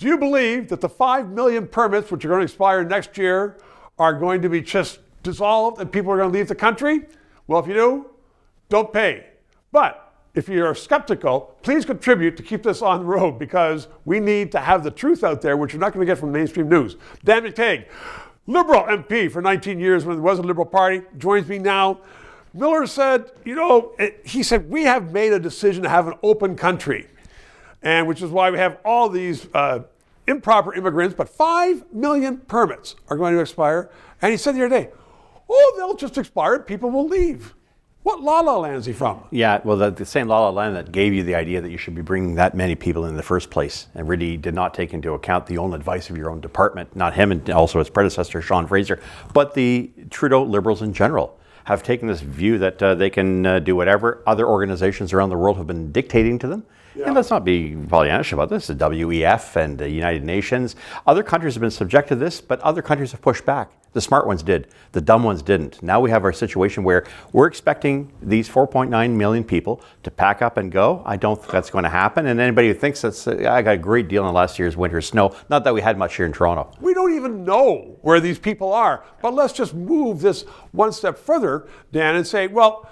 Do you believe that the 5 million permits, which are going to expire next year, are going to be just dissolved and people are going to leave the country? Well, if you do, don't pay. But if you're skeptical, please contribute to keep this on the road, because we need to have the truth out there, which you're not going to get from mainstream news. Dan McTeague, Liberal MP for 19 years when there was a Liberal Party, joins me now. Miller said, he said, we have made a decision to have an open country, and which is why we have all these improper immigrants, but 5 million permits are going to expire. And he said the other day, they'll just expire, people will leave. What la-la land is he from? Yeah, well, the same la-la land that gave you the idea that you should be bringing that many people in the first place, and really did not take into account the own advice of your own department, not him and also his predecessor, Sean Fraser, but the Trudeau Liberals in general have taken this view that they can do whatever other organizations around the world have been dictating to them. Yeah. And let's not be Pollyannish about this. The WEF and the United Nations. Other countries have been subject to this, but other countries have pushed back. The smart ones did. The dumb ones didn't. Now we have our situation where we're expecting these 4.9 million people to pack up and go. I don't think that's going to happen. And anybody who thinks that's, I got a great deal in last year's winter snow. Not that we had much here in Toronto. We don't even know where these people are. But let's just move this one step further, Dan, and say, well,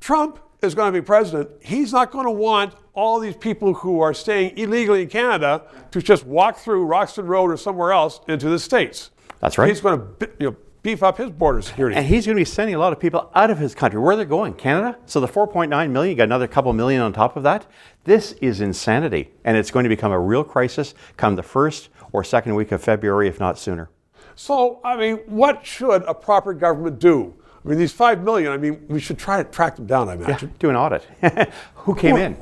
Trump is going to be president. He's not going to want all these people who are staying illegally in Canada to just walk through Roxton Road or somewhere else into the States. That's right. He's going to beef up his border security. And he's going to be sending a lot of people out of his country. Where are they going? Canada? So the 4.9 million, you got another couple million on top of that. This is insanity. And it's going to become a real crisis come the first or second week of February, if not sooner. So, what should a proper government do? These 5 million, we should try to track them down, I imagine. Yeah, do an audit. Who came in?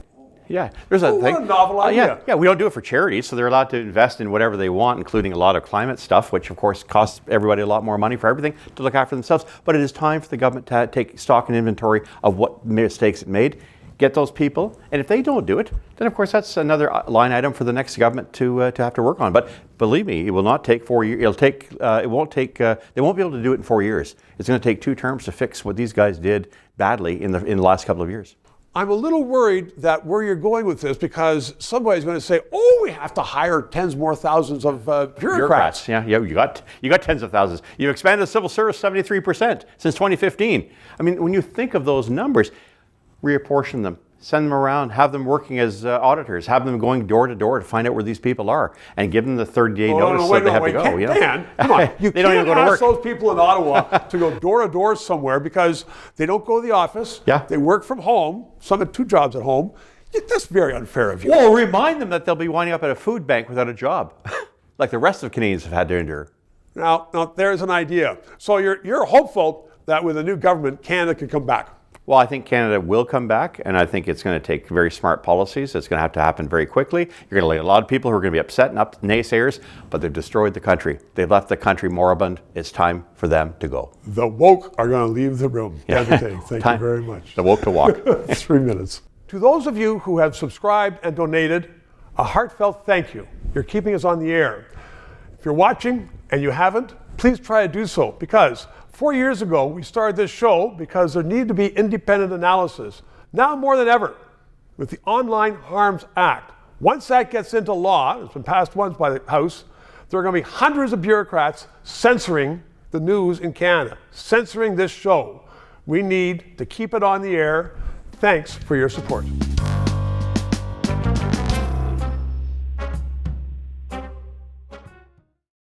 Yeah, there's a thing. What a novel idea. Yeah, we don't do it for charities, so they're allowed to invest in whatever they want, including a lot of climate stuff, which of course costs everybody a lot more money for everything to look after themselves. But it is time for the government to take stock and inventory of what mistakes it made, get those people, and if they don't do it, then of course that's another line item for the next government to have to work on. But believe me, it will not take 4 years. They won't be able to do it in 4 years. It's going to take 2 terms to fix what these guys did badly in the last couple of years. I'm a little worried that where you're going with this, because somebody's going to say, we have to hire tens more thousands of bureaucrats. Yeah, you got tens of thousands. You've expanded the civil service 73% since 2015. When you think of those numbers, reapportion them, send them around, have them working as auditors, have them going door to door to find out where these people are, and give them the 30-day notice that they have to go. Dan, come on. You they don't even go to work. Ask those people in Ottawa to go door to door somewhere because they don't go to the office. Yeah. They work from home. Some have 2 jobs at home. That's very unfair of you. Well, remind them that they'll be winding up at a food bank without a job, like the rest of Canadians have had to endure. Now there's an idea. So you're hopeful that with a new government, Canada can come back. Well, I think Canada will come back, and I think it's going to take very smart policies. It's going to have to happen very quickly. You're going to get a lot of people who are going to be upset and naysayers, but they've destroyed the country. They've left the country moribund. It's time for them to go. The woke are going to leave the room. Yeah. Thank you very much. The woke to walk. 3 minutes. To those of you who have subscribed and donated, a heartfelt thank you. You're keeping us on the air. If you're watching and you haven't, please try to do so, because 4 years ago, we started this show because there needed to be independent analysis. Now more than ever, with the Online Harms Act, once that gets into law, it's been passed once by the House, there are going to be hundreds of bureaucrats censoring the news in Canada, censoring this show. We need to keep it on the air. Thanks for your support.